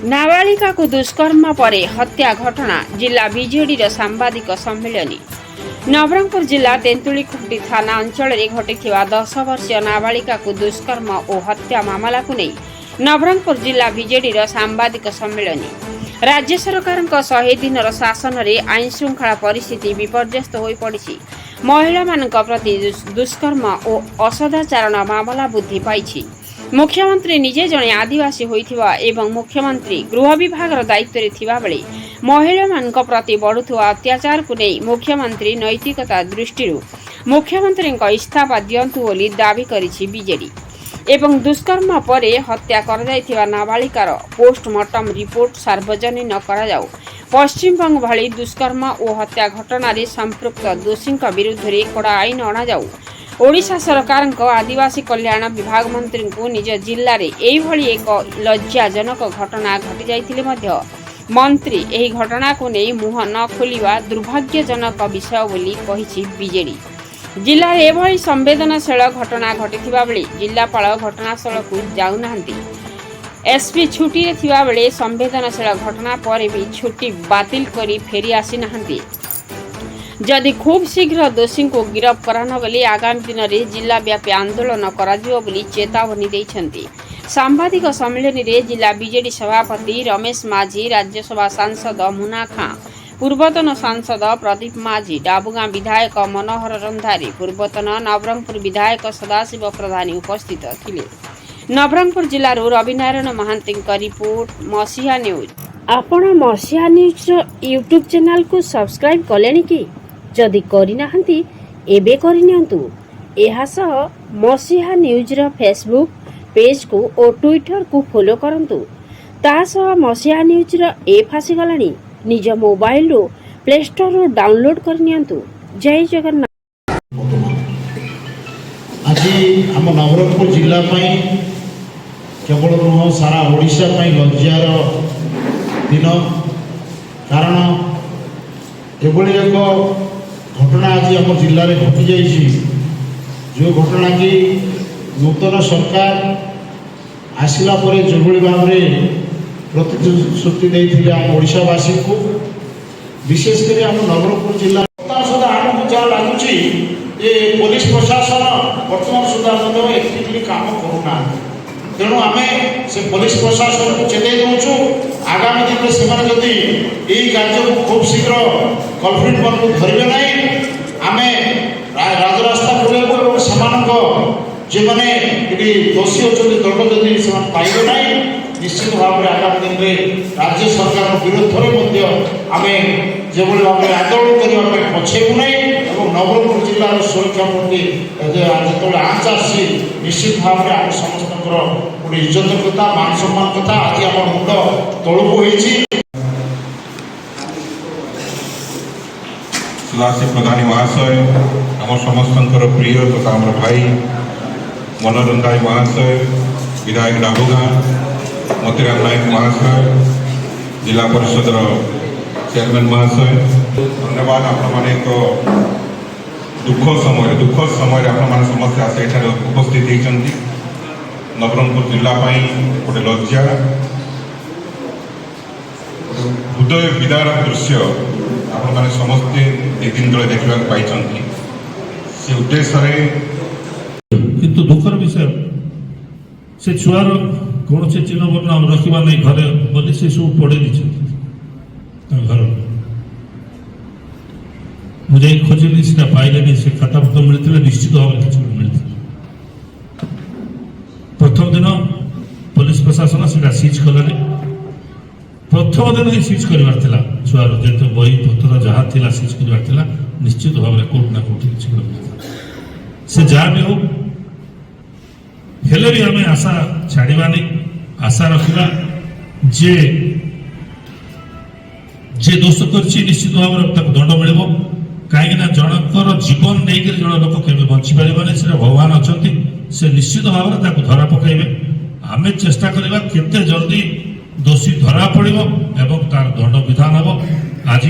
नाबालिका को दुष्कर्म पर हत्या घटना जिला बीजेडी सांबादिक सम्मेलन नवरंगपुर जिला तेंतुलीखुंटी थाना अंचल घटी 10 वर्षीय नाबालिका को दुष्कर्म और हत्या मामला को नहीं नवरंगपुर जिला बीजेडी सांबादिक सम्मेलन राज्य सरकार 100 दिन शासन रे आईन श्रृंखला परिस्थिति विपर्यस्त हो पड़ी महिला मान प्रति दुष्कर्म और असदाचरण मामला वृद्धि पाई। मुख्यमंत्री निजे जड़े आदिवासी होइथिबा एवं मुख्यमंत्री गृह विभाग दायित्व रे थिबा बेले महिला मान प्रति बढ़ुवा अत्याचार को नहीं मुख्यमंत्री नैतिकता दृष्टि मुख्यमंत्री इस्तीफा दियंतु बोली दाबी करिछि बीजेडी एवं दुष्कर्म पर हत्या कर जाइथिबा नाबालिकार पोस्टमार्टम रिपोर्ट सार्वजनिक करा जाऊ। पश्चिमबंग भली दुष्कर्म और हत्या घटना रे संपृक्त दोषी विरुद्ध रे कड़ा आईन अणा जाऊ। ओडिशा सरकार आदिवासी कल्याण विभाग मंत्री को निज जिल्ला रे एही भली एक लज्जाजनक घटना घटी जाइथिले मध्य मंत्री एही घटना को नहीं मुह न खोलिबा दुर्भाग्यजनक विषय बोली कहिछि बीजेडी। जिल्ला रे एभली संवेदनशील घटना घटिथिबा बेले जिल्लापाल घटनास्थल को जाउ नाहंती। एसपी छुट्टी रे थिबा बेले संवेदनशील घटना पर भी छुट्टी बातिल करी फेरी आसी नाहंती। जदि खूब शीघ्र दोषी को गिरफ्त करान गले आगामी दिन में जिला व्यापी आंदोलन करा चेतावनी देइछन्ति। सांबादिक सम्मेलन में जिला बीजेडी सभापति रमेश माझी, राज्यसभा सांसद मुना खां, पूर्वतन सांसद प्रदीप माझी, डाबुगां विधायक मनोहर रंधारी, पूर्वतन नवरंगपुर विधायक सदाशिव प्रधानी उपस्थित थिले। नवरंगपुर जिल्लारू रविनारायण महांती रिपोर्ट मसीहा न्यूज। आपण मसीहा न्यूज यूट्यूब चैनल को सब्सक्राइब कलेनी कि जदि करिनाहंती एबे करिनियंतु। एहा सह मसीहा न्यूज रो फेसबुक पेज को और ट्विटर को फॉलो करंतु। ता सह मसीहा न्यूज रो ऐप आसी गलानी निज मोबाइल रो प्ले स्टोर रो डाउनलोड करनियंतु। जय जगन्नाथ। आज हम नवरंगपुर जिला पई केवल नुह सारा ओडिशा पई लज्जार दिन कारण एभली एक घटना आज आम जिले में घटी जाइए जो घटना कि नूतन सरकार आसला पर जो भाव में प्रतिश्रुति देते आम ओडावासी को विशेषकर आम नवरंगपुर जिला सुधा आमको जहाँ लगुच पुलिस प्रशासन बर्तमान सुधा एक्टिवली काम करूना तेणु आम से पुलिस प्रशासन को चेताई दौचु आगामी दिन में से यही कार्य को खूब शीघ्र कल्प्रिट मान को धरवे ना आम राजरास्ता खोल जो मैंने दोषी अच्छे दंड जदि से पाइबे ना निश्चित भाव में आगामी दिन में राज्य सरकार विरोध में आम जो भाव में आंदोलन करने पछेबू ना और नवरंगपुर जिलार सुरक्षा प्रति जो आंच आसी निश्चित भाव में आम समस्त गोटे इज्जत कथा मान सम्मान कथा आज आम मुंड तौक सदाशिव प्रधानी महाशय आम समस्त प्रिय तथा आम भाई मनोरंजन महाशय विधायक डाबुगां मोतीराम नायक महाशय जिला परिषद चेयरमैन महाशय धन्यवाद। आपने एक दुख समय आप समस्त आस उपस्थित होती नवरंगपुर जिलापाई गोटे लज्जा हृदय विदार दृश्य आपने समस्ते ए दिन तले देखा पाई से उद्देश्य किंतु दुखर विषय से छुआर कौन से चिन्ह बर्ण रखा नहीं घरे बोली से सब पड़े घर मुझे खोजली सीटा पाइले से खाता पत्र मिलते निश्चित भाव में किसी मिलता। प्रथम दिन पुलिस प्रशासन से सीज कले प्रथम दिन ही सीज करार छुआर जो बही पत्र जहाँ थी सीज करार निश्चित भाव में कोर्ट ना कोर्ट से जहाँ भी हो हेले भी आम आशा छाड़ानी आशा रखा जे दोष कर निश्चित भाव में दंड मिल कहीं जनकर जीवन नहीं जन लोक के बची पारे से भगवान अच्छा से निश्चित भाव में धरा पकड़े आम चेष्टा करवा केते जल्दी दोषी धरा पड़ एवं तार दंड विधान हम आज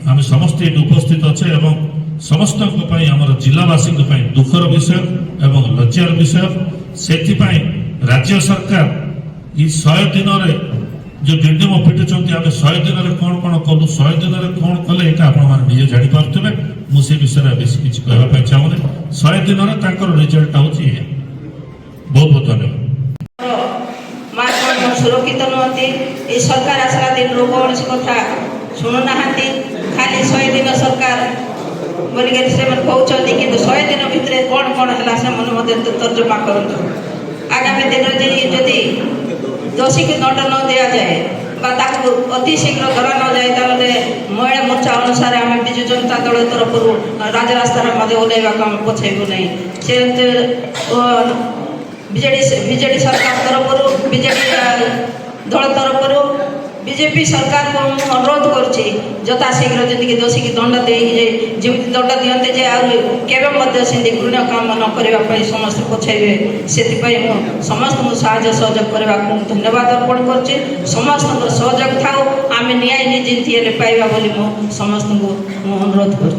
आम समस्त उपस्थित अच्छे एवं समस्त आम जिलावासी दुखर विषय एवं लज्जार विषय से राज्य सरकार 100 दिन जो डिंडम पिटुंट आम 100 दिन में कौन कौन कलु 100 दिन में कौन कले ये आपजे जापारे मुझे विषय में बेस किसी कहवाई चाहूनी 100 दिन में रिजल्ट हूँ बहुत बहुत धन्यवाद। सुरक्षित नुहति ये सरकार आसला दिन कौन कथा शुणुना खाली 100 दिन सरकार बोलिक से कहते कि 100 दिन भितर कौन कौन है से तर्जमा कर आगामी दिन में जदि दोषी को दंड न दि जाए अति शीघ्र धरा न जाए तो महिला मोर्चा अनुसार आम विजु जनता दल तरफ राजरास्तार ओल्लैवा पछेबू नहीं से बीजेडी सरकार तरफ बीजेडी दल तरफ बीजेपी सरकार को अनुरोध करुच्ची यथा शीघ्र जी दोषी की दंड दे जमी दंड दिखते जे आगे घृण काम न करने समस्त पछाइबे से समस्त साहय सहयोग करने को धन्यवाद अर्पण कर समस्त सहयोग था आम न्याय निजित पाइबा बोली समस्त को अनुरोध कर।